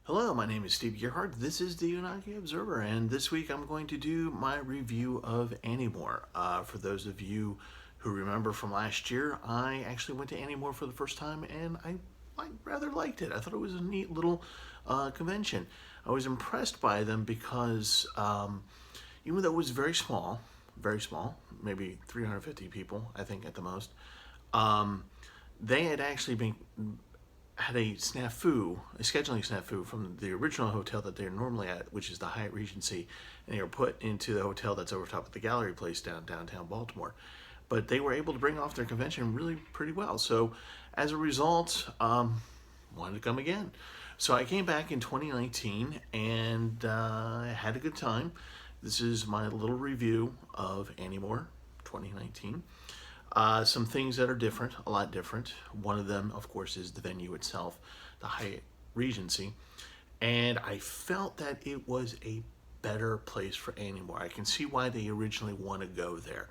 Hello, my name is Steve Gerhardt. This is the Unagi Observer, and this week I'm going to do my review of Animore. For those of you who remember from last year, I actually went to Animore for the first time, and I rather liked it. I thought it was a neat little convention. I was impressed by them because even though it was very small, maybe 350 people, I think at the most, they had actually been had a scheduling snafu from the original hotel that they're normally at, which is the Hyatt Regency, and they were put into the hotel that's over top of the Gallery Place downtown Baltimore. But they were able to bring off their convention really pretty well. So as a result, wanted to come again. So I came back in 2019 and had a good time. This is my little review of Animore 2019. Some things that are different, a lot different. One of them, of course, is the venue itself, the Hyatt Regency. And I felt that it was a better place for Animore. I can see why they originally want to go there.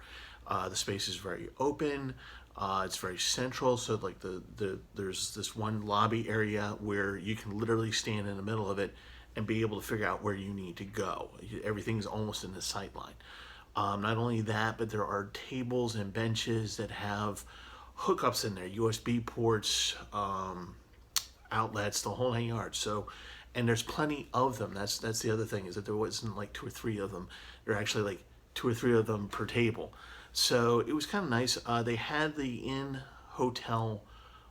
The space is very open. It's very central. So like there's this one lobby area where you can literally stand in the middle of it and be able to figure out where you need to go. Everything's almost in the sight line. Not only that, but there are tables and benches that have hookups in there, USB ports, outlets, the whole 9 yards. So, and there's plenty of them. That's the other thing, is that there wasn't like two or three of them. There are actually like two or three of them per table. So it was kind of nice. They had the in-hotel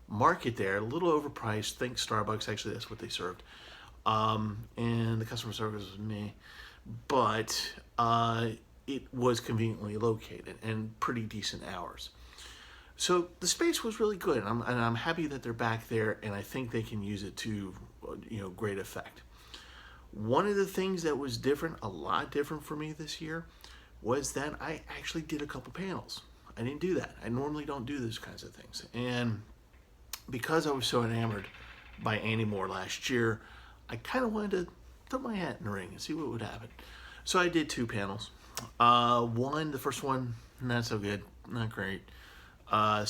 market there, a little overpriced. Think Starbucks, actually that's what they served. And the customer service was meh. But it was conveniently located and pretty decent hours. So the space was really good, and I'm happy that they're back there, and I think they can use it to great effect. One of the things that was different, a lot different for me this year, was that I actually did a couple panels. I didn't do that. I normally don't do those kinds of things. And because I was so enamored by Animore last year, I kind of wanted to throw my hat in the ring and see what would happen. So I did two panels. The first one, not so good, not great. The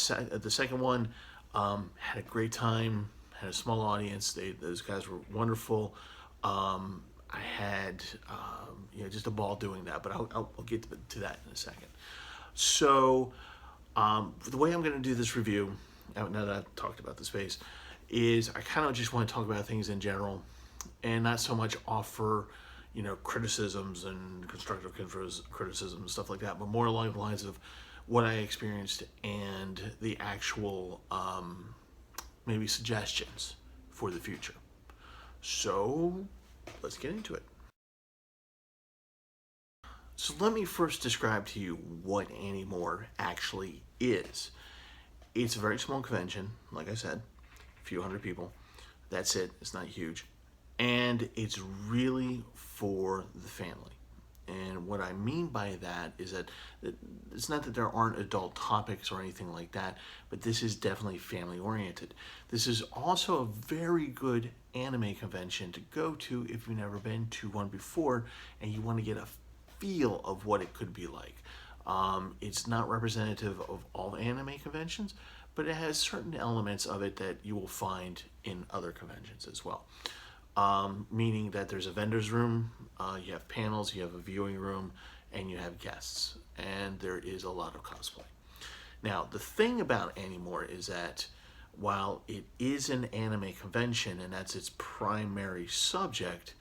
second one, had a great time, had a small audience. Those guys were wonderful. I had, just a ball doing that, but I'll get to that in a second. So, the way I'm going to do this review, now that I've talked about the space, is I kind of just want to talk about things in general and not so much offer criticisms and constructive criticism and stuff like that, but more along the lines of what I experienced and the actual maybe suggestions for the future. So let's get into it. So let me first describe to you what Animore actually is. It's a very small convention, like I said, a few hundred people. That's it. It's not huge. And it's really for the family. And what I mean by that is that it's not that there aren't adult topics or anything like that, but this is definitely family oriented. This is also a very good anime convention to go to if you've never been to one before and you want to get a feel of what it could be like. It's not representative of all anime conventions, but it has certain elements of it that you will find in other conventions as well. Meaning that there's a vendor's room, you have panels, you have a viewing room, and you have guests. And there is a lot of cosplay. Now, the thing about Animore is that while it is an anime convention and that's its primary subject,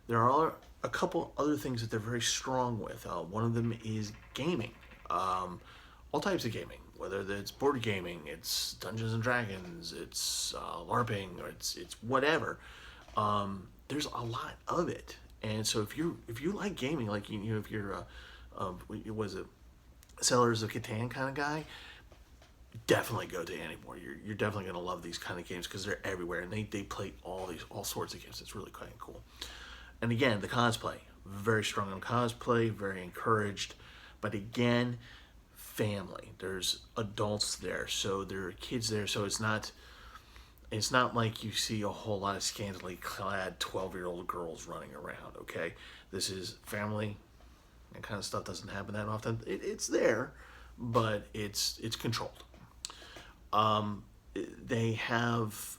there are a couple other things that they're very strong with. One of them is gaming. All types of gaming, whether it's board gaming, it's Dungeons and Dragons, it's LARPing, or it's whatever. There's a lot of it, and so if you like gaming, like if you're was it Sellers of Catan kind of guy, definitely go to Animore. You're definitely gonna love these kind of games because they're everywhere, and they play all sorts of games. It's really quite cool. And again, the cosplay, very strong on cosplay, very encouraged, but again, family. There's adults there, so there are kids there, so it's not like you see a whole lot of scantily clad 12-year-old girls running around, okay? This is family. That kind of stuff doesn't happen that often. It's there, but it's controlled. They have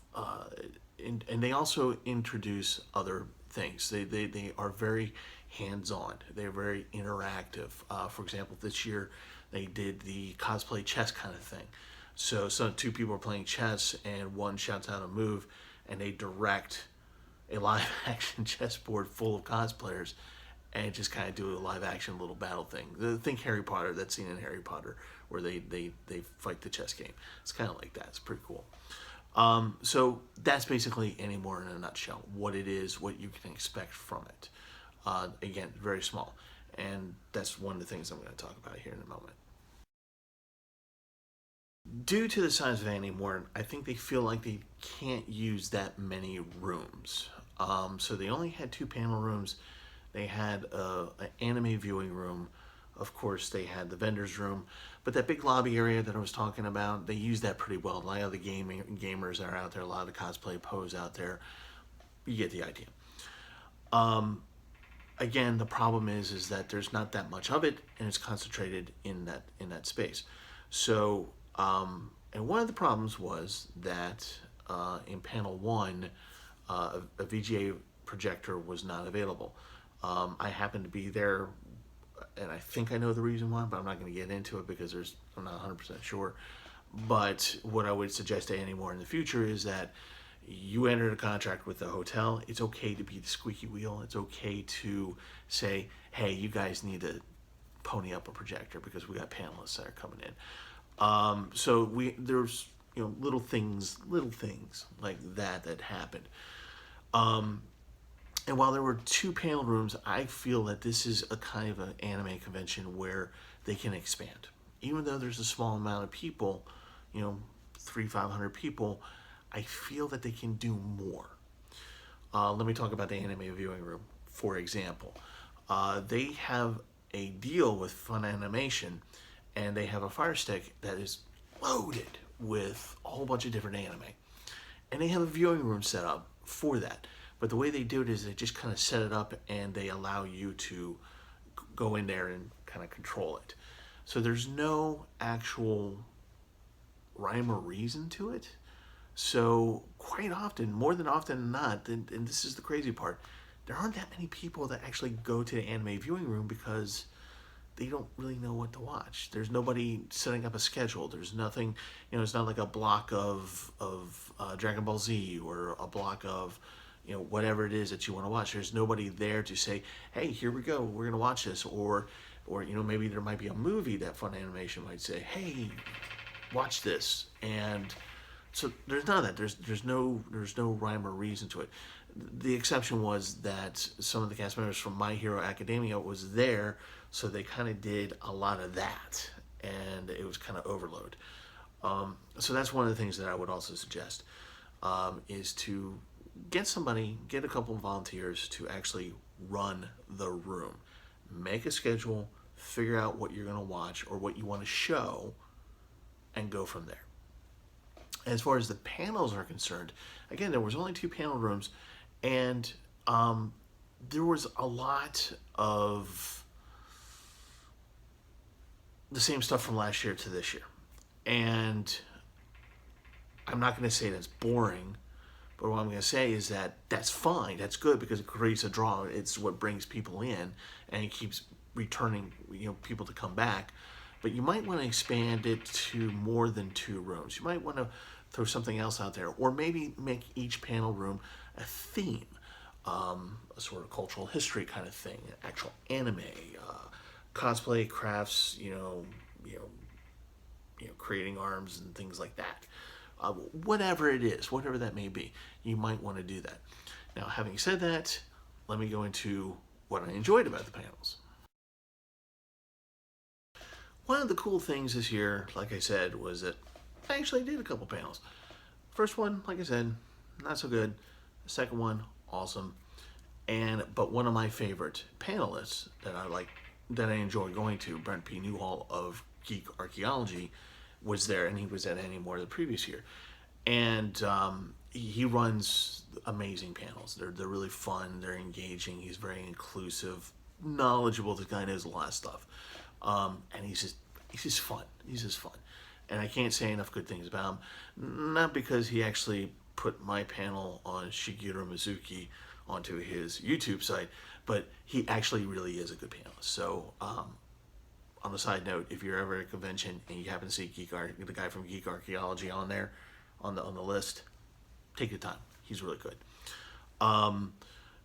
and they also introduce other things. They are very hands-on. They're very interactive. For example, this year they did the cosplay chess kind of thing. So two people are playing chess, and one shouts out a move, and they direct a live action chessboard full of cosplayers and just kind of do a live action little battle thing. Think Harry Potter, that scene in Harry Potter where they fight the chess game. It's kind of like that. It's pretty cool. So that's basically Animore in a nutshell. What it is, what you can expect from it. Again, very small. And that's one of the things I'm going to talk about here in a moment. Due to the size of Animore, I think they feel like they can't use that many rooms. So they only had 2 panel rooms. They had an anime viewing room. Of course, they had the vendor's room. But that big lobby area that I was talking about, they use that pretty well. A lot of the gamers are out there, a lot of the cosplay pros out there. You get the idea. Again, the problem is that there's not that much of it, and it's concentrated in that space. So, and one of the problems was that in panel 1, a VGA projector was not available. I happened to be there, and I think I know the reason why, but I'm not going to get into it because I'm not 100% sure. But what I would suggest to Animore in the future is that you entered a contract with the hotel. It's okay to be the squeaky wheel. It's okay to say, hey, you guys need to pony up a projector because we got panelists that are coming in. So there's little things like that happened. And while there were 2 panel rooms, I feel that this is a kind of an anime convention where they can expand. Even though there's a small amount of people, 300-500 people, I feel that they can do more. Let me talk about the anime viewing room, for example. They have a deal with Fun Animation, and they have a Fire Stick that is loaded with a whole bunch of different anime. And they have a viewing room set up for that. But the way they do it is they just kind of set it up and they allow you to go in there and kind of control it. So there's no actual rhyme or reason to it. So quite often, more than often than not, and this is the crazy part, there aren't that many people that actually go to the anime viewing room because they don't really know what to watch. There's nobody setting up a schedule. There's nothing, it's not like a block of Dragon Ball Z or a block of, whatever it is that you want to watch. There's nobody there to say, hey, here we go, we're going to watch this. Or maybe there might be a movie that Fun Animation might say, hey, watch this. And so there's none of that. There's no rhyme or reason to it. The exception was that some of the cast members from My Hero Academia was there, so they kind of did a lot of that, and it was kind of overload. So that's one of the things that I would also suggest, is to get a couple of volunteers to actually run the room. Make a schedule, figure out what you're going to watch or what you want to show, and go from there. As far as the panels are concerned, again, there was only 2 panel rooms, and there was a lot of the same stuff from last year to this year. And I'm not going to say that's boring, but what I'm going to say is that that's fine. That's good because it creates a draw. It's what brings people in, and it keeps returning, people to come back. But you might want to expand it to more than 2 rooms. You might want to throw something else out there, or maybe make each panel room a theme, a sort of cultural history kind of thing, actual anime, cosplay, crafts, creating arms and things like that. Whatever it is, whatever that may be, you might want to do that. Now, having said that, let me go into what I enjoyed about the panels. One of the cool things this year, like I said, was that I actually did a couple panels. First one, like I said, not so good. The second one, awesome. But one of my favorite panelists that I enjoy going to, Brent P. Newhall of Geek Archaeology, was there, and he was at Animore the previous year. And he runs amazing panels. They're really fun. They're engaging. He's very inclusive, knowledgeable. The guy knows a lot of stuff. And he's just fun. He's just fun. And I can't say enough good things about him. Not because he actually put my panel on Shigeru Mizuki onto his YouTube site, but he actually really is a good panelist. So, on a side note, if you're ever at a convention and you happen to see the guy from Geek Archaeology on there, on the list, take your time. He's really good.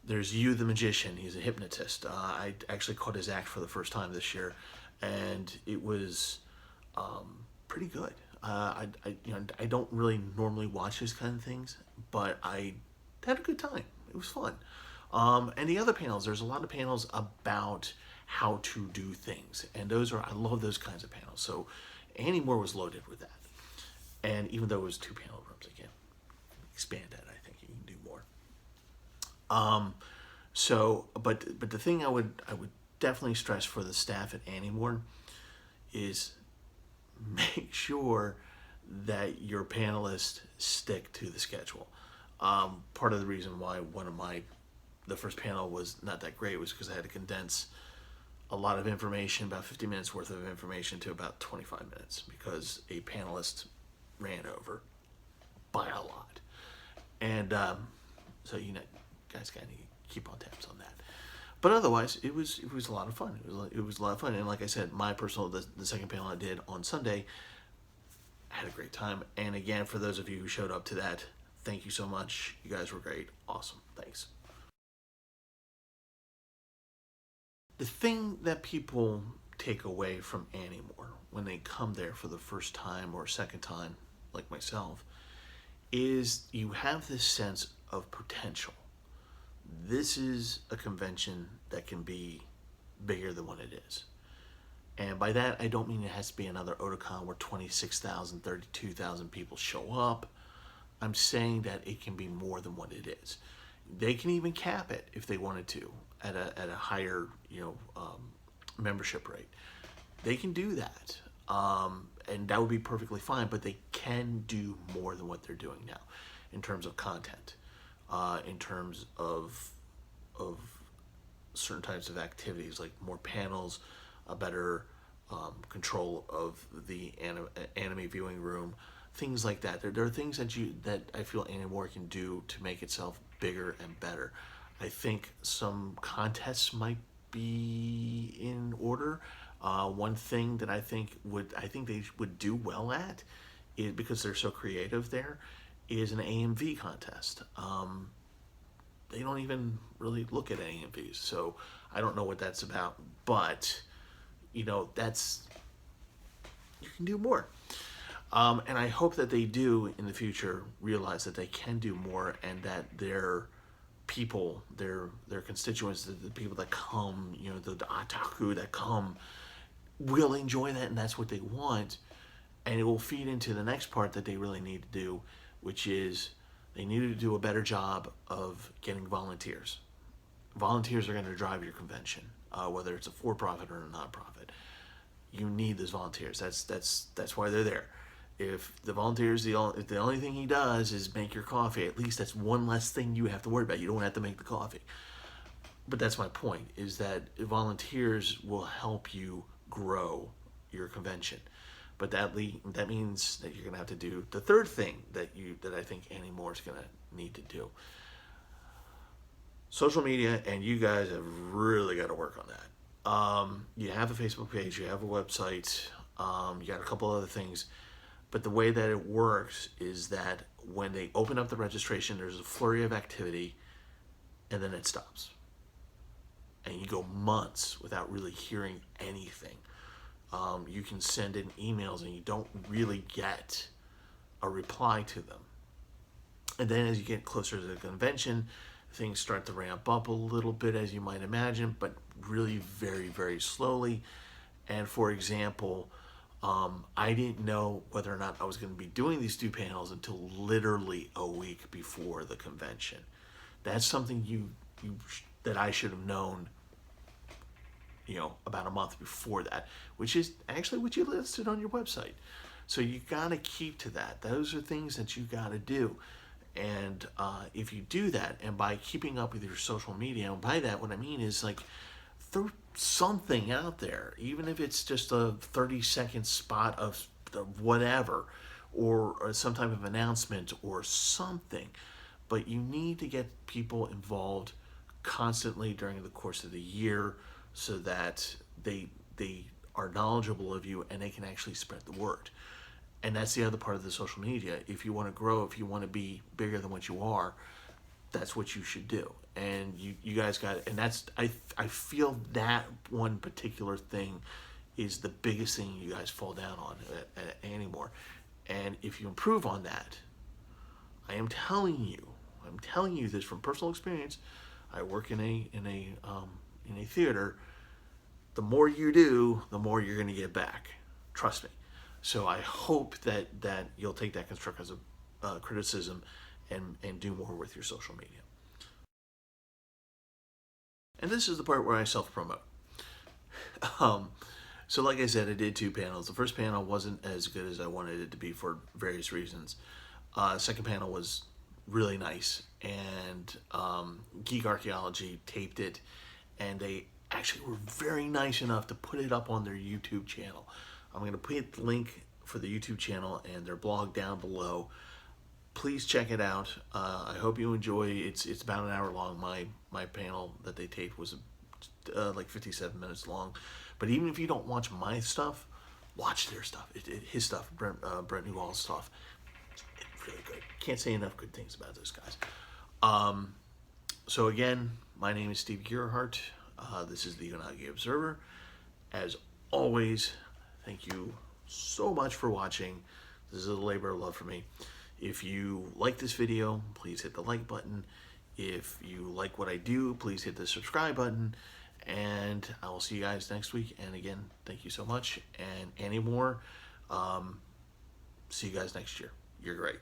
There's Yu the Magician. He's a hypnotist. I actually caught his act for the first time this year, and it was pretty good. I don't really normally watch these kind of things, but I had a good time. It was fun. And the other panels, there's a lot of panels about how to do things, and I love those kinds of panels. So Animore was loaded with that, and even though it was 2 panel rooms, I can expand that. I think you can do more. But the thing I would definitely stress for the staff at Animore is make sure that your panelists stick to the schedule. Part of the reason why the first panel was not that great was because I had to condense a lot of information, about 50 minutes worth of information, to about 25 minutes because a panelist ran over by a lot. And so guys gotta keep on tabs on that. But otherwise, it was a lot of fun. It was a lot of fun. And like I said, the second panel I did on Sunday, I had a great time. And again, for those of you who showed up to that, thank you so much. You guys were great. Awesome. Thanks. The thing that people take away from Animore when they come there for the first time or second time, like myself, is you have this sense of potential. This is a convention that can be bigger than what it is. And by that, I don't mean it has to be another Otakon where 26,000, 32,000 people show up. I'm saying that it can be more than what it is. They can even cap it if they wanted to at a higher membership rate. They can do that, and that would be perfectly fine. But they can do more than what they're doing now, in terms of content, in terms of certain types of activities, like more panels, a better control of the anime viewing room, things like that. There are things that I feel Animore can do to make itself bigger and better. I think some contests might be in order. One thing that I think they would do well at is, because they're so creative there, is an AMV contest. They don't even really look at AMVs, so I don't know what that's about. But you can do more. And I hope that they do in the future realize that they can do more, and that their people, their constituents, the people that come, the Otaku that come, will enjoy that, and that's what they want. And it will feed into the next part that they really need to do, which is they need to do a better job of getting volunteers. Volunteers are going to drive your convention, whether it's a for-profit or a non-profit. You need those volunteers. That's why they're there. If the volunteers, if the only thing he does is make your coffee, at least that's one less thing you have to worry about. You don't have to make the coffee. But that's my point, is that volunteers will help you grow your convention. But that means that you're going to have to do the third thing that I think Animore is going to need to do. Social media, and you guys have really got to work on that. You have a Facebook page, you have a website, you got a couple other things. But the way that it works is that when they open up the registration, there's a flurry of activity, and then it stops. And you go months without really hearing anything. You can send in emails, and you don't really get a reply to them. And then as you get closer to the convention, things start to ramp up a little bit, as you might imagine, but really very, very slowly. And for example, I didn't know whether or not I was going to be doing these 2 panels until literally a week before the convention. That's something that I should have known, about a month before that, which is actually what you listed on your website. So you got to keep to that. Those are things that you got to do. And if you do that, and by keeping up with your social media, and by that what I mean is, like, throw something out there, even if it's just a 30-second spot of whatever, or some type of announcement or something. But you need to get people involved constantly during the course of the year so that they are knowledgeable of you and they can actually spread the word. And that's the other part of the social media. If you want to grow, if you want to be bigger than what you are, that's what you should do. And you guys got, and that's, I feel that one particular thing is the biggest thing you guys fall down on at Animore. And if you improve on that, I'm telling you this from personal experience. I work in a theater. The more you do, the more you're going to get back. Trust me. So I hope that you'll take that constructive criticism and do more with your social media. And this is the part where I self-promote. So like I said, I did 2 panels. The first panel wasn't as good as I wanted it to be for various reasons. Second panel was really nice, and Geek Archaeology taped it, and they actually were very nice enough to put it up on their YouTube channel. I'm going to put the link for the YouTube channel and their blog down below. Please check it out. I hope you enjoy. It's about an hour long. My panel that they taped was like 57 minutes long. But even if you don't watch my stuff, watch their stuff. His stuff, Brent Newall's stuff. It's really good. Can't say enough good things about those guys. So again, my name is Steve Gerhardt. This is the Unagi Observer. As always, thank you so much for watching. This is a labor of love for me. If you like this video, please hit the like button. If you like what I do, please hit the subscribe button. And I will see you guys next week. And again, thank you so much. And Animore, see you guys next year. You're great.